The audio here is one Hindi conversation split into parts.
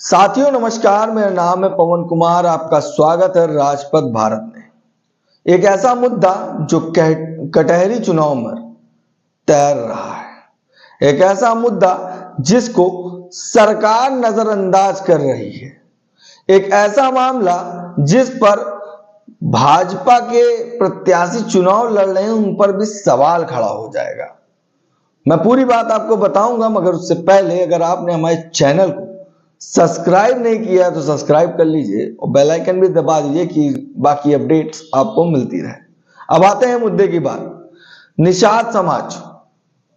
साथियों नमस्कार, मेरा नाम है पवन कुमार। आपका स्वागत है राजपथ भारत में। एक ऐसा मुद्दा जो कटहरी चुनाव में तैर रहा है, एक ऐसा मुद्दा जिसको सरकार नजरअंदाज कर रही है, एक ऐसा मामला जिस पर भाजपा के प्रत्याशी चुनाव लड़ रहे हैं, उन पर भी सवाल खड़ा हो जाएगा। मैं पूरी बात आपको बताऊंगा, मगर उससे पहले अगर आपने हमारे चैनल को सब्सक्राइब नहीं किया तो सब्सक्राइब कर लीजिए और बेल आइकन भी दबा दीजिए कि बाकी अपडेट्स आपको मिलती रहे। अब आते हैं मुद्दे की बात। निषाद समाज,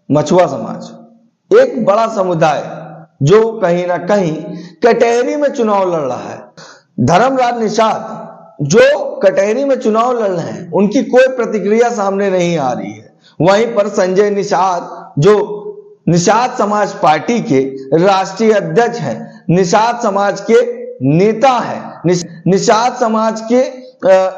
मछुआ समाज एक बड़ा समुदाय जो कहीं ना कहीं कटहरी में चुनाव लड़ रहा है। धर्मराज निषाद जो कटहरी में चुनाव लड़ रहे हैं, उनकी कोई प्रतिक्रिया सामने नहीं आ रही है। वहीं पर संजय निषाद जो निषाद समाज पार्टी के राष्ट्रीय अध्यक्ष हैं, निषाद समाज के नेता हैं, निषाद समाज के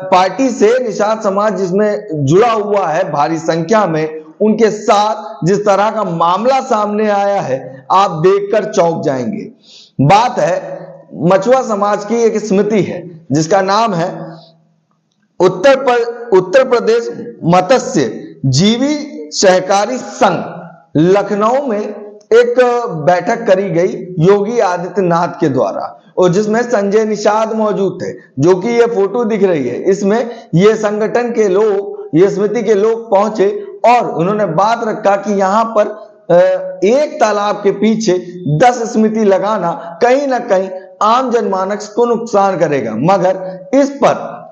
पार्टी से निषाद समाज जिसमें जुड़ा हुआ है भारी संख्या में, उनके साथ जिस तरह का मामला सामने आया है, आप देखकर चौंक जाएंगे। बात है मछुआ समाज की एक समिति है जिसका नाम है उत्तर प्रदेश मत्स्य जीवी सहकारी संघ। लखनऊ में एक बैठक करी गई योगी आदित्यनाथ के द्वारा, और जिसमें संजय निषाद मौजूद थे, जो कि ये फोटो दिख रही है। इसमें ये संगठन के लोग, ये समिति के लोग पहुंचे और उन्होंने बात रखा कि यहां पर एक तालाब के पीछे 10 समिति लगाना कहीं ना कहीं आम जनमानस को नुकसान करेगा। मगर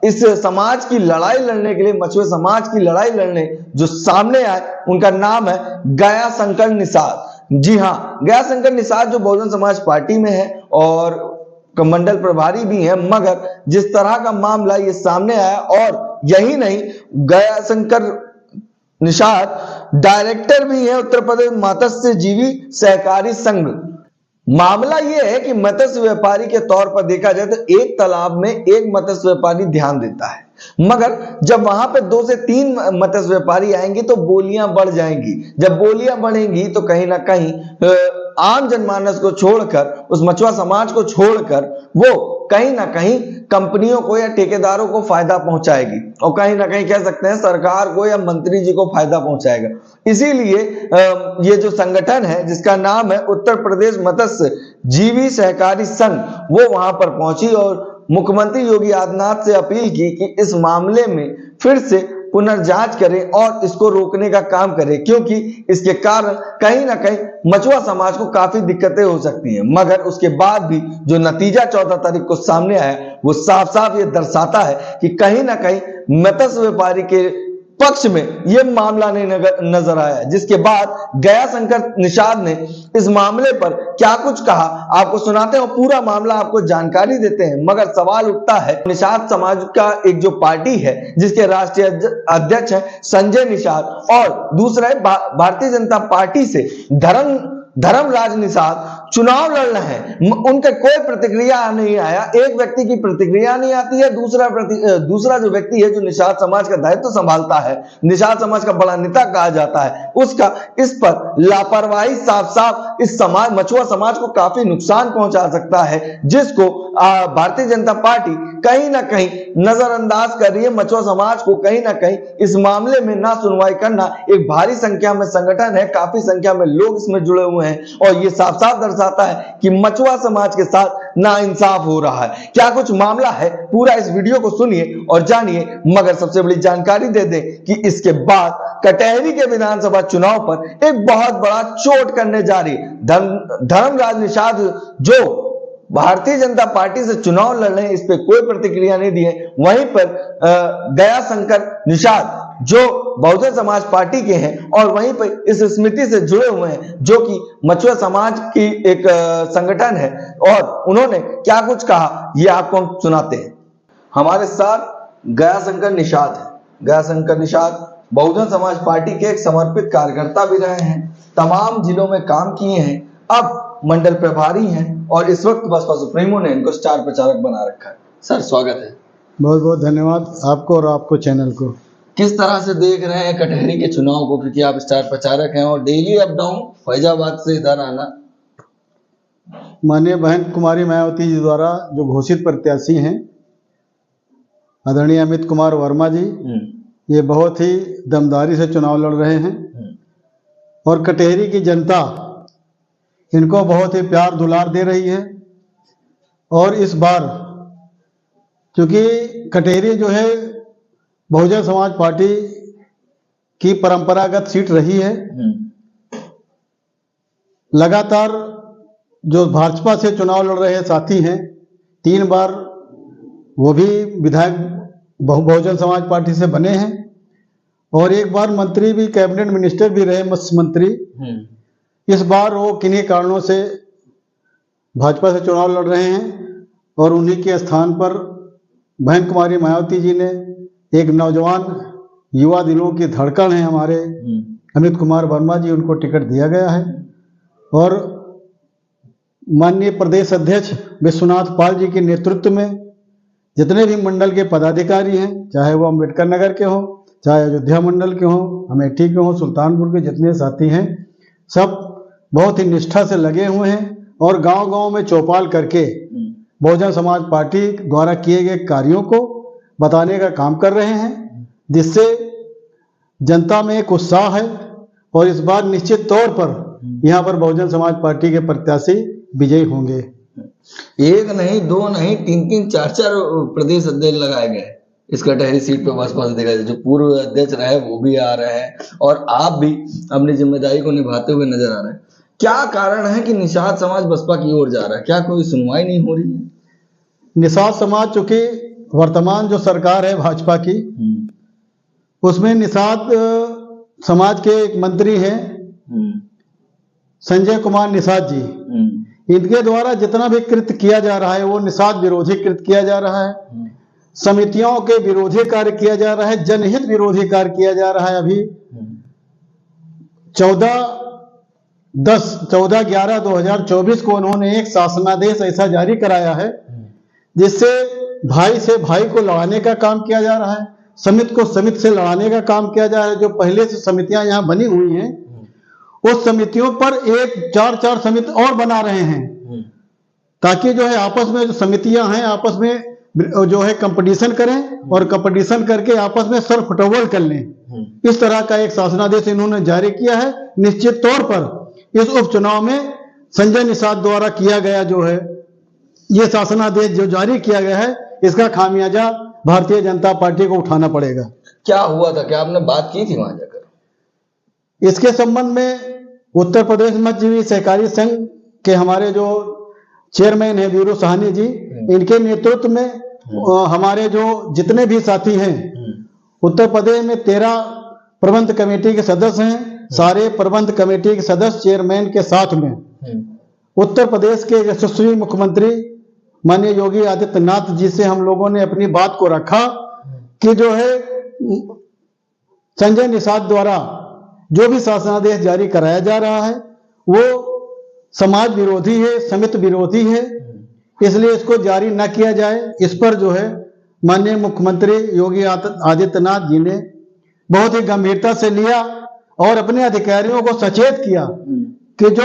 इस समाज की लड़ाई लड़ने के लिए, मछुआ समाज की लड़ाई लड़ने जो सामने आए, उनका नाम है गया शंकर निषाद। जी हाँ, गया शंकर निषाद जो बहुजन समाज पार्टी में है और मंडल प्रभारी भी हैं। मगर जिस तरह का मामला ये सामने आया, और यही नहीं, गया शंकर निषाद डायरेक्टर भी है उत्तर प्रदेश मत्स्य जीवी सहकारी संघ। मामला यह है कि मत्स्य व्यापारी के तौर पर देखा जाए तो एक तालाब में एक मत्स्य व्यापारी ध्यान देता है, मगर जब वहां पे 2 से 3 मत्स्य व्यापारी आएंगे तो बोलियां बढ़ जाएंगी। जब बोलियां बढ़ेंगी तो कहीं ना कहीं आम जनमानस को छोड़कर, उस मछुआ समाज को छोड़कर, वो कहीं ना कहीं कंपनियों को या ठेकेदारों को फायदा पहुंचाएगी, और कहीं ना कहीं कह सकते हैं सरकार को या मंत्री जी को फायदा पहुंचाएगा। इसीलिए ये जो संगठन है जिसका नाम है उत्तर प्रदेश मत्स्य जीवी सहकारी संघ, वो वहां पर पहुंची और मुख्यमंत्री योगी आदित्यनाथ से अपील की कि इस मामले में फिर से पुनर्जांच करें और इसको रोकने का काम करें, क्योंकि इसके कारण कहीं ना कहीं मछुआ समाज को काफी दिक्कतें हो सकती हैं। मगर उसके बाद भी जो नतीजा 14 तारीख को सामने आया, वो साफ साफ ये दर्शाता है कि कहीं ना कहीं मत्स्य व्यापारी के पक्ष में यह मामला नहीं नजर आया। जिसके बाद गया शंकर निषाद ने इस मामले पर क्या कुछ कहा, आपको सुनाते हैं और पूरा मामला आपको जानकारी देते हैं। मगर सवाल उठता है, निषाद समाज का एक जो पार्टी है जिसके राष्ट्रीय अध्यक्ष हैं संजय निषाद, और दूसरा है भारतीय जनता पार्टी से धर्मराज निषाद चुनाव लड़ रहे हैं, उनका कोई प्रतिक्रिया नहीं आया। एक व्यक्ति की प्रतिक्रिया नहीं आती है, दूसरा जो व्यक्ति है जो निषाद समाज का दायित्व संभालता है, निषाद समाज का बड़ा नेता कहा जाता है, उसका इस पर लापरवाही साफ साफ इस समाज, मछुआ समाज को काफी नुकसान पहुंचा सकता है, जिसको भारतीय जनता पार्टी कहीं ना कहीं नजरअंदाज कर रही है। मछुआ समाज को कहीं ना कहीं इस मामले में ना सुनवाई करना, एक भारी संख्या में संगठन है, काफी संख्या में लोग इसमें जुड़े हुए हैं, और ये साफ साफ दर्शाता है कि मछुआ समाज के साथ नाइंसाफ हो रहा है। क्या कुछ मामला है, पूरा इस वीडियो को सुनिए और जानिए। मगर सबसे बड़ी जानकारी दे दें कि इसके बाद कटहरी के विधानसभा चुनाव पर एक बहुत बड़ा चोट करने जा रही है। धर्मराज निषाद जो भारतीय जनता पार्टी से चुनाव लड़ रहे हैं, इस पे कोई प्रतिक्रिया नहीं दी है। वहीं पर गया शंकर निषाद जो बहुजन समाज पार्टी के हैं और वहीं पर इस समिति से जुड़े हुए हैं, जो कि मछुआ समाज की एक संगठन है, और उन्होंने क्या कुछ कहा ये आपको हम सुनाते हैं। हमारे साथ गया शंकर निषाद है। गया शंकर निषाद बहुजन समाज पार्टी के एक समर्पित कार्यकर्ता भी रहे हैं, तमाम जिलों में काम किए हैं, अब मंडल प्रभारी हैं, और इस वक्त बसपा सुप्रीमो ने इनको स्टार प्रचारक बना रखा है। सर स्वागत है। बहुत बहुत धन्यवाद आपको और आपको चैनल को। किस तरह से देख रहे हैं कटहरी के चुनाव को, क्योंकि आप स्टार प्रचारक हैं और डेली अप डाउन फैजाबाद से इधर आना? माननीय बहन कुमारी मायावती जी द्वारा जो घोषित प्रत्याशी हैं आदरणीय अमित कुमार वर्मा जी, ये बहुत ही दमदारी से चुनाव लड़ रहे हैं और कटेहरी की जनता इनको बहुत ही प्यार दुलार दे रही है। और इस बार क्योंकि कटेहरी जो है बहुजन समाज पार्टी की परंपरागत सीट रही है, लगातार जो भाजपा से चुनाव लड़ रहे साथी हैं 3 बार वो भी विधायक बहुजन समाज पार्टी से बने हैं और 1 बार मंत्री भी, कैबिनेट मिनिस्टर भी रहे, मत्स्य मंत्री। इस बार वो किन्हीं कारणों से भाजपा से चुनाव लड़ रहे हैं और उन्हीं के स्थान पर बहन कुमारी मायावती जी ने, एक नौजवान युवा दिलों की धड़कन है हमारे अमित कुमार वर्मा जी, उनको टिकट दिया गया है। और माननीय प्रदेश अध्यक्ष विश्वनाथ पाल जी के नेतृत्व में जितने भी मंडल के पदाधिकारी हैं, चाहे वो अम्बेडकर नगर के हों, चाहे अयोध्या मंडल के हों, अमेठी के हों, सुल्तानपुर के जितने साथी हैं, सब बहुत ही निष्ठा से लगे हुए हैं और गांव-गांव में चौपाल करके बहुजन समाज पार्टी द्वारा किए गए कार्यों को बताने का काम कर रहे हैं, जिससे जनता में एक उत्साह है। और इस बार निश्चित तौर पर यहाँ पर बहुजन समाज पार्टी के प्रत्याशी विजयी होंगे। 1 नहीं, 2 नहीं, 3-3, 4-4 प्रदेश अध्यक्ष लगाए गए इस कटहरी सीट पर बसपा से। देखा जाए जो पूर्व अध्यक्ष रहे वो भी आ रहे हैं और आप भी अपनी जिम्मेदारी को निभाते हुए नजर आ रहे हैं। क्या कारण है कि निषाद समाज बसपा की ओर जा रहा है? क्या कोई सुनवाई नहीं हो रही है? निषाद समाज, चूंकि वर्तमान जो सरकार है भाजपा की, उसमें निषाद समाज के एक मंत्री हैं संजय कुमार निषाद जी, इनके द्वारा जितना भी कृत्य किया जा रहा है वो निषाद विरोधी कृत्य किया जा रहा है, समितियों के विरोधी कार्य किया जा रहा है, जनहित विरोधी कार्य किया जा रहा है। अभी 14/11/2024 को उन्होंने एक शासनादेश ऐसा जारी कराया है जिससे भाई से भाई को लड़ाने का काम किया जा रहा है, समिति को समिति से लड़ाने का काम किया जा रहा है। जो पहले से समितियां यहाँ बनी हुई हैं उस समितियों पर 4-4 समिति और बना रहे हैं, ताकि जो है आपस में जो समितियां हैं आपस में जो है कंपटीशन करें और कंपटीशन करके आपस में सर फुटबॉल कर लें। इस तरह का एक शासनादेश इन्होंने जारी किया है। निश्चित तौर पर इस उपचुनाव में संजय निषाद द्वारा किया गया जो है ये शासनादेश जो जारी किया गया है, इसका खामियाजा भारतीय जनता पार्टी को उठाना पड़ेगा। क्या हुआ था? क्या आपने बात की थी वहां जाकर? इसके संबंध में उत्तर प्रदेश मत्स्यजीवी सहकारी संघ के हमारे जो चेयरमैन है वीरू साहनी जी, इनके नेतृत्व में हमारे जो जितने भी साथी हैं उत्तर प्रदेश में 13 प्रबंध कमेटी के सदस्य हैं, सारे प्रबंध कमेटी के सदस्य चेयरमैन के साथ में उत्तर प्रदेश के यशस्वी मुख्यमंत्री माननीय योगी आदित्यनाथ जी से हम लोगों ने अपनी बात को रखा कि जो है संजय निषाद द्वारा जो भी शासनादेश जारी कराया जा रहा है वो समाज विरोधी है, समिति विरोधी है, इसलिए इसको जारी न किया जाए। इस पर जो है माननीय मुख्यमंत्री योगी आदित्यनाथ जी ने बहुत ही गंभीरता से लिया और अपने अधिकारियों को सचेत किया कि जो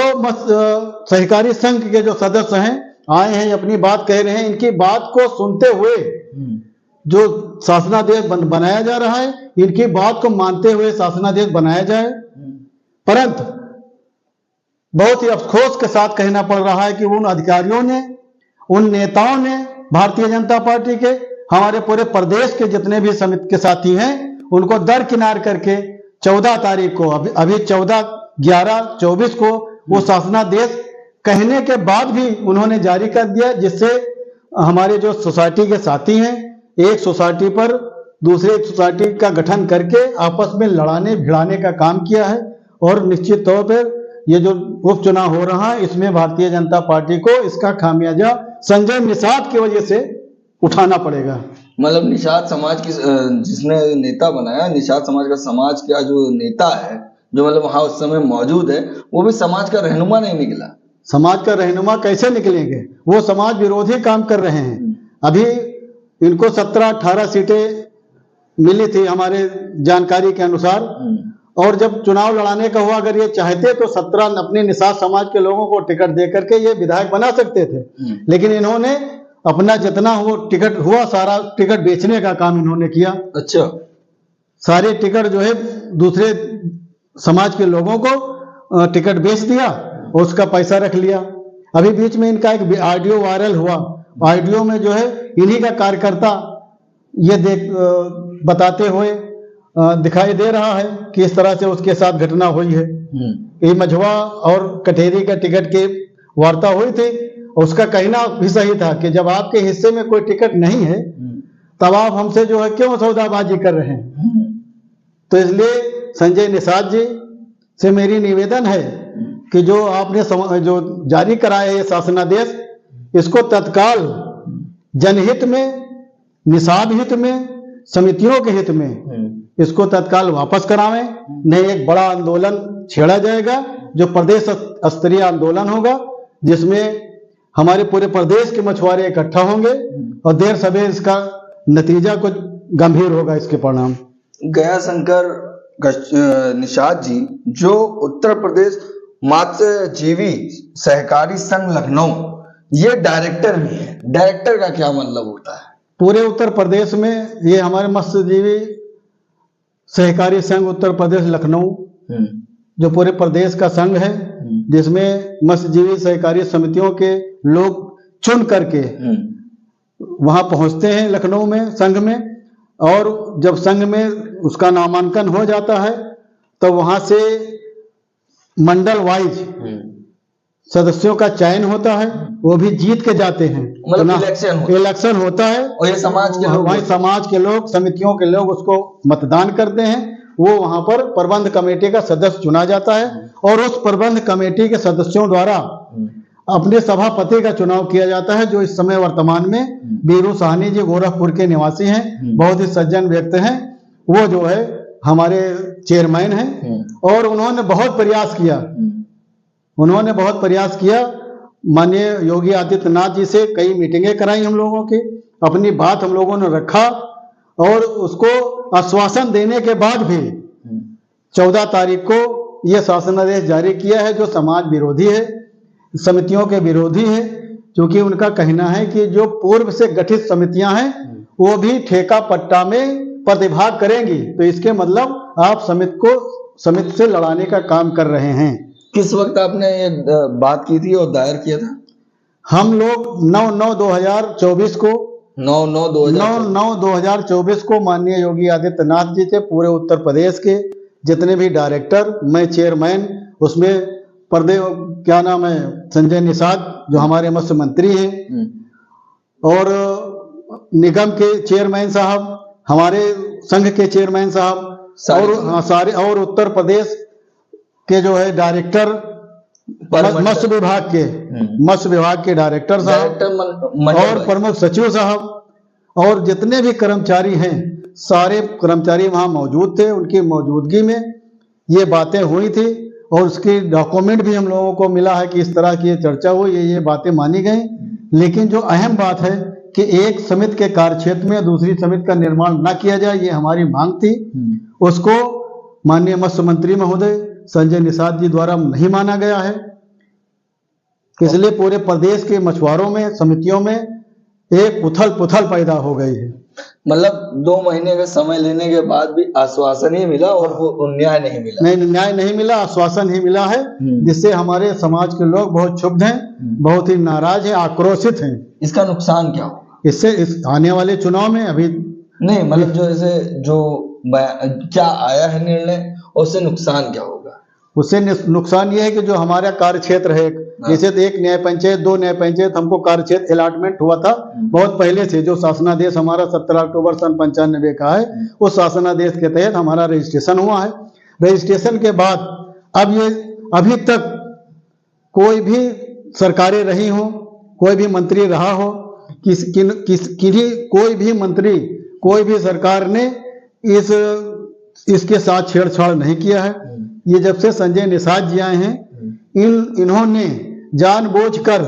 सहकारी संघ के जो सदस्य हैं आए हैं अपनी बात कह रहे हैं, इनकी बात को सुनते हुए जो शासनादेश बनाया जा रहा है इनकी बात को मानते हुए शासनादेश बनाया जाए। परंतु बहुत ही अफसोस के साथ कहना पड़ रहा है कि उन अधिकारियों ने, उन नेताओं ने, भारतीय जनता पार्टी के हमारे पूरे प्रदेश के जितने भी समिति के साथी हैं उनको दरकिनार करके 14 तारीख को अभी 14/11/24 को वो शासनादेश कहने के बाद भी उन्होंने जारी कर दिया, जिससे हमारे जो सोसाइटी के साथी हैं एक सोसाइटी पर दूसरे सोसाइटी का गठन करके आपस में लड़ाने भिड़ाने का काम किया है। और निश्चित तौर पर ये जो उपचुनाव हो रहा है इसमें भारतीय जनता पार्टी को इसका खामियाजा संजय निषाद की वजह से उठाना पड़ेगा। मतलब निषाद समाज की जिसने नेता बनाया, निषाद समाज का समाज का जो नेता है जो मतलब वहां उस समय मौजूद है वो भी समाज का रहनुमा नहीं निकला। समाज का रहनुमा कैसे निकलेंगे? वो समाज विरोधी काम कर रहे हैं। अभी इनको 17-18 सीटें मिली थी हमारे जानकारी के अनुसार और जब चुनाव लड़ाने का हुआ, अगर ये चाहते तो 17 अपने निषाद समाज के लोगों को टिकट दे करके ये विधायक बना सकते थे, लेकिन इन्होंने अपना जितना वो टिकट हुआ सारा टिकट बेचने का काम इन्होंने किया। अच्छा, सारे टिकट जो है दूसरे समाज के लोगों को टिकट बेच दिया और उसका पैसा रख लिया। अभी बीच में इनका एक ऑडियो वायरल हुआ, ऑडियो में जो है इन्हीं का कार्यकर्ता ये बताते हुए दिखाई दे रहा है कि इस तरह से उसके साथ घटना हुई है। ये मझवा और कटेरी का टिकट की वार्ता हुई थी, उसका कहना भी सही था कि जब आपके हिस्से में कोई टिकट नहीं है तब आप हमसे जो है क्यों सौदाबाजी कर रहे हैं। तो इसलिए संजय निषाद जी से मेरी निवेदन है कि जो आपने जो जारी कराया है ये शासनादेश, इसको तत्काल जनहित में, निषाद हित में, समितियों के हित में इसको तत्काल वापस करावें, नहीं एक बड़ा आंदोलन छेड़ा जाएगा जो प्रदेश स्तरीय आंदोलन होगा, जिसमें हमारे पूरे प्रदेश के मछुआरे इकट्ठा होंगे और देर सवेर इसका नतीजा कुछ गंभीर होगा, इसके परिणाम। गया शंकर निषाद जी जो उत्तर प्रदेश मत्स्यजीवी सहकारी संघ लखनऊ ये डायरेक्टर भी है, डायरेक्टर का क्या मतलब होता है? पूरे उत्तर प्रदेश में ये हमारे मत्स्यजीवी सहकारी संघ उत्तर प्रदेश लखनऊ जो पूरे प्रदेश का संघ है, जिसमें मत्स्यजीवी सहकारी समितियों के लोग चुन करके वहां पहुंचते हैं लखनऊ में संघ में, और जब संघ में उसका नामांकन हो जाता है तो वहां से मंडल वाइज सदस्यों का चयन होता है, वो भी जीत के जाते हैं, मतलब इलेक्शन होता है और ये समाज के लोग समितियों के लोग उसको मतदान करते हैं। वो वहां पर प्रबंध कमेटी का सदस्य चुना जाता है और उस प्रबंध कमेटी के सदस्यों द्वारा अपने सभापति का चुनाव किया जाता है, जो इस समय वर्तमान में बीरू साहनी जी गोरखपुर के निवासी हैं, बहुत ही सज्जन व्यक्ति हैं। वो जो है हमारे चेयरमैन हैं और उन्होंने बहुत प्रयास किया। माननीय योगी आदित्यनाथ जी से कई मीटिंगें कराई हम लोगों की, अपनी बात हम लोगों ने रखा और उसको आश्वासन देने के बाद भी 14 तारीख को यह शासनादेश जारी किया है जो समाज विरोधी है, समितियों के विरोधी है, क्योंकि उनका कहना है कि जो पूर्व से गठित समितियां हैं वो भी ठेका पट्टा में प्रतिभाग करेंगी, तो इसके मतलब आप समिति से लड़ाने का काम कर रहे हैं। किस वक्त आपने ये बात की थी और दायर किया था? हम लोग 9/9/2024 को 9/9/2024 को माननीय योगी आदित्यनाथ जी से पूरे उत्तर प्रदेश के जितने भी डायरेक्टर, मैं चेयरमैन, उसमें क्या नाम है संजय निषाद जो हमारे मत्स्य मंत्री हैं, और निगम के चेयरमैन साहब, हमारे संघ के चेयरमैन साहब सारे और उत्तर प्रदेश के जो है डायरेक्टर मत्स्य विभाग के डायरेक्टर साहब और प्रमुख सचिव साहब और जितने भी कर्मचारी हैं, सारे कर्मचारी वहां मौजूद थे। उनकी मौजूदगी में ये बातें हुई थी और उसकी डॉक्यूमेंट भी हम लोगों को मिला है कि इस तरह की चर्चा हुई, ये बातें मानी गई। लेकिन जो अहम बात है कि एक समिति के कार्यक्षेत्र में दूसरी समिति का निर्माण न किया जाए, ये हमारी मांग थी। उसको माननीय मत्स्य मंत्री महोदय संजय निषाद जी द्वारा नहीं माना गया है, इसलिए पूरे प्रदेश के मछुआरों में, समितियों में एक उथल पुथल पैदा हो गई है। मतलब 2 महीने का समय लेने के बाद भी आश्वासन ही मिला और वो न्याय नहीं मिला। नहीं, न्याय नहीं मिला, आश्वासन ही मिला है, जिससे हमारे समाज के लोग बहुत क्षुब्ध हैं, बहुत ही नाराज हैं, आक्रोशित हैं। इसका नुकसान क्या होगा? इससे इस आने वाले चुनाव में अभी नहीं, मतलब जो क्या आया है निर्णय, उससे नुकसान क्या होगा? उससे नुकसान ये है कि जो हमारा कार्य क्षेत्र है, जैसे एक न्याय पंचायत, 2 न्याय पंचायत, हमको कार्य क्षेत्र अलॉटमेंट हुआ था बहुत पहले से, जो शासनादेश हमारा 17 अक्टूबर सन 95 का है, उस शासनादेश के तहत हमारा रजिस्ट्रेशन हुआ है। रजिस्ट्रेशन के बाद अब ये अभी तक कोई भी सरकारें रही हो, कोई भी मंत्री रहा हो, कोई भी मंत्री, कोई भी सरकार ने इसके साथ छेड़छाड़ नहीं किया है। ये जब से संजय निषाद जी आए हैं, इन्होंने जानबूझकर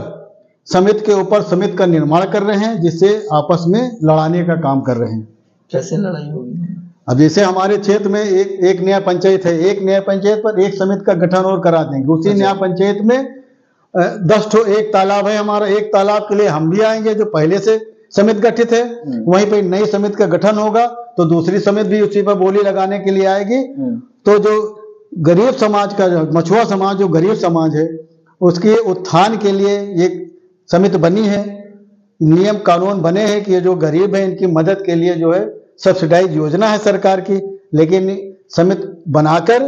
समिति के ऊपर समिति का निर्माण कर रहे हैं, जिससे आपस में लड़ाने का काम कर रहे हैं। कैसे लड़ाई होगी? अब जैसे हमारे क्षेत्र में एक न्याय पंचायत है, एक न्याय पंचायत पर एक समिति का गठन और करा देंगे। उसी अच्छा। न्याय पंचायत में 10 ठो, एक तालाब है हमारा, एक तालाब के लिए हम भी आएंगे जो पहले से समिति गठित है, वहीं पे नई समिति का गठन होगा तो दूसरी समिति भी उसी पर बोली लगाने के लिए आएगी। तो जो गरीब समाज का, मछुआ समाज जो गरीब समाज है, उसके उत्थान के लिए एक समिति बनी है, नियम कानून बने हैं कि ये जो गरीब है इनकी मदद के लिए जो है सब्सिडाइज योजना है सरकार की, लेकिन समिति बनाकर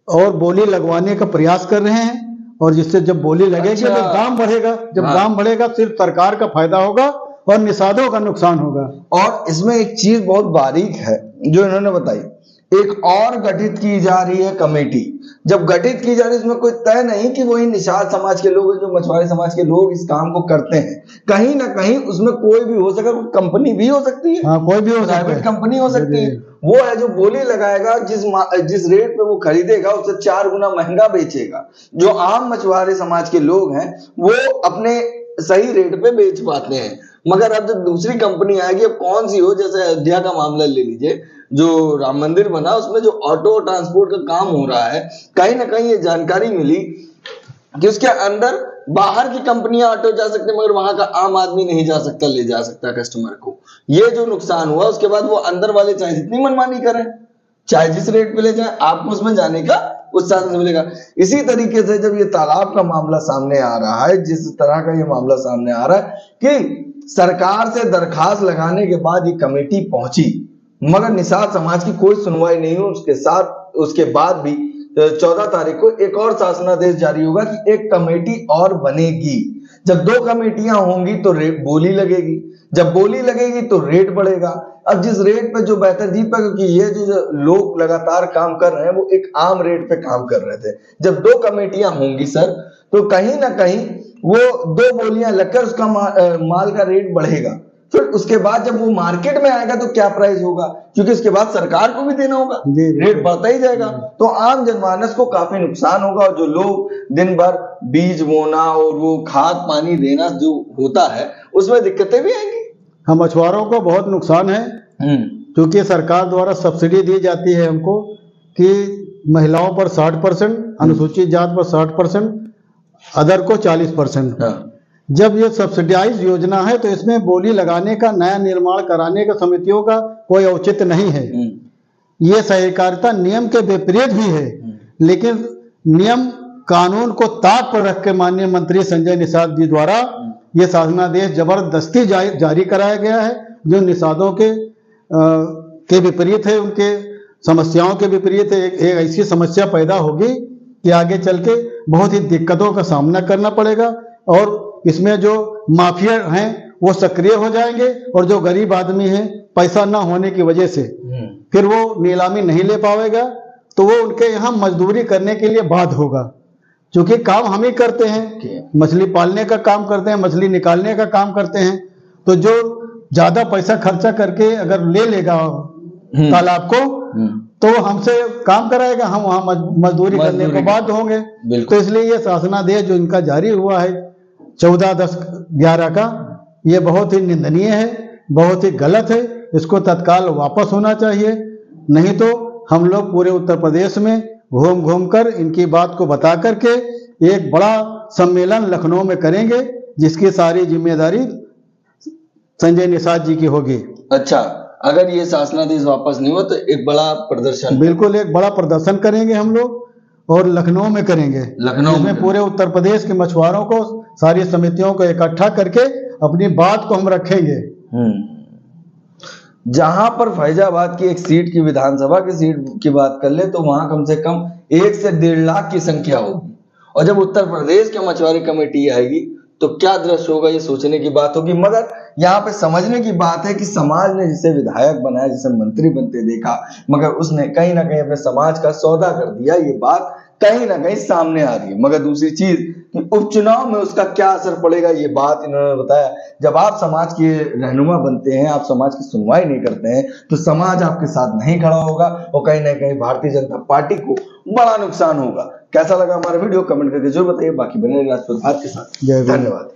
और बोली लगवाने का प्रयास कर रहे हैं। और जिससे जब बोली लगेगी तो दाम बढ़ेगा, जब दाम बढ़ेगा सिर्फ सरकार का फायदा होगा और निषादों का नुकसान होगा। और इसमें एक चीज बहुत बारीक है जो इन्होंने बताई, एक और गठित की जा रही है कमेटी। जब गठित की जा रही है इसमें कोई तय नहीं कि वही निषाद समाज के लोग, जो मछुआरे समाज के लोग इस काम को करते हैं, कहीं ना कहीं उसमें कोई भी हो सकता है, कंपनी भी हो सकती है, हाँ, कोई भी हो सकता है, प्राइवेट कंपनी हो सकती है। वो है जो बोली लगाएगा, जिस रेट पे वो खरीदेगा उससे 4 गुना महंगा बेचेगा। जो आम मछुआरे समाज के लोग हैं वो अपने सही रेट पे बेच पाते हैं। मगर अब जब दूसरी कंपनी आएगी, अब कौन सी हो, जैसे अयोध्या का मामला ले लीजिए, जो राम मंदिर बना उसमें जो ऑटो ट्रांसपोर्ट का काम हो रहा है, कहीं ना कहीं ये जानकारी मिली कि उसके अंदर बाहर की कंपनियां ऑटो जा सकते हैं मगर वहां का आम आदमी नहीं जा सकता, ले जा सकता कस्टमर को। ये जो नुकसान हुआ उसके बाद वो अंदर वाले चाहे जितनी मनमानी करें, चाहे जिस रेट पे ले जाए, आपको उसमें जाने का उत्साह नहीं मिलेगा। इसी तरीके से जब ये तालाब का मामला सामने आ रहा है, जिस तरह का ये मामला सामने आ रहा है कि सरकार से दरखास्त लगाने के बाद ये कमेटी पहुंची मगर निषाद समाज की कोई सुनवाई नहीं हुई। उसके बाद भी 14 तारीख को एक और शासनादेश जारी होगा कि एक कमेटी और बनेगी। जब 2 कमेटियां होंगी तो रेट बोली लगेगी, जब बोली लगेगी तो रेट बढ़ेगा। अब जिस रेट पे जो बेहतर जीत पाएगा, क्योंकि ये जो लोग लगातार काम कर रहे हैं वो एक आम रेट पे काम कर रहे थे। जब 2 कमेटियां होंगी सर, तो कहीं ना कहीं वो 2 बोलियां लगकर उसका माल का रेट बढ़ेगा। फिर उसके बाद जब वो मार्केट में आएगा तो क्या प्राइस होगा, क्योंकि उसके बाद सरकार को भी देना होगा, रेट बढ़ता ही जाएगा। तो आम जनमानस को काफी नुकसान होगा और जो लोग दिन भर बीज बोना और वो खाद पानी देना जो होता है उसमें दिक्कतें भी आएंगी। हम मछुआरों को बहुत नुकसान है, क्योंकि सरकार द्वारा सब्सिडी दी जाती है हमको कि महिलाओं पर 60%, अनुसूचित जात पर 60%, अदर को 40%। जब ये सब्सिडाइज योजना है तो इसमें बोली लगाने का, नया निर्माण कराने का समितियों का कोई औचित्य नहीं है। ये सहकारिता नियम के विपरीत भी है, लेकिन नियम कानून को ताक पर रख के माननीय मंत्री संजय निषाद जी द्वारा ये शासनादेश जबरदस्ती जारी कराया गया है, जो निषादों के विपरीत है, उनके समस्याओं के विपरीत है। एक ऐसी समस्या पैदा होगी कि आगे चल के बहुत ही दिक्कतों का सामना करना पड़ेगा और इसमें जो माफिया हैं वो सक्रिय हो जाएंगे और जो गरीब आदमी है पैसा ना होने की वजह से फिर वो नीलामी नहीं ले पाएगा, तो वो उनके यहाँ मजदूरी करने के लिए बाध्य होगा। क्योंकि काम हम ही करते हैं, मछली पालने का काम करते हैं, मछली निकालने का काम करते हैं, तो जो ज्यादा पैसा खर्चा करके अगर ले लेगा तालाब को तो हमसे काम कराएगा, हम वहां मजदूरी करने को बाध्य होंगे। तो इसलिए ये शासनादेश जो इनका जारी हुआ है 14/10/11 का, ये बहुत ही निंदनीय है, बहुत ही गलत है। इसको तत्काल वापस होना चाहिए, नहीं तो हम लोग पूरे उत्तर प्रदेश में घूम घूम कर इनकी बात को बता करके एक बड़ा सम्मेलन लखनऊ में करेंगे, जिसकी सारी जिम्मेदारी संजय निषाद जी की होगी। अच्छा, अगर ये शासनादेश वापस नहीं हुआ तो एक बड़ा प्रदर्शन, बिल्कुल एक बड़ा प्रदर्शन करेंगे हम लोग और लखनऊ में करेंगे। लखनऊ में पूरे उत्तर प्रदेश के मछुआरों को, सारी समितियों को इकट्ठा करके अपनी बात को हम रखेंगे। जहां पर फैजाबाद की एक सीट की, विधानसभा की सीट की बात कर ले तो वहां कम से कम 1 से 1.5 लाख की संख्या होगी, और जब उत्तर प्रदेश के मछुआरे कमेटी आएगी तो क्या दृश्य होगा, ये सोचने की बात होगी। मगर यहाँ पे समझने की बात है कि समाज ने जिसे विधायक बनाया, जिसे मंत्री बनते देखा, मगर उसने कहीं ना कहीं अपने समाज का सौदा कर दिया। ये बात कहीं ना कहीं सामने आ रही है। मगर दूसरी चीज कि उपचुनाव में उसका क्या असर पड़ेगा, ये बात इन्होंने बताया। जब आप समाज के रहनुमा बनते हैं, आप समाज की सुनवाई नहीं करते हैं, तो समाज आपके साथ नहीं खड़ा होगा और कहीं ना कहीं भारतीय जनता पार्टी को बड़ा नुकसान होगा। कैसा लगा हमारा वीडियो कमेंट करके जरूर बताइए। बाकी बने रहिए राजपूत भारत के साथ। धन्यवाद।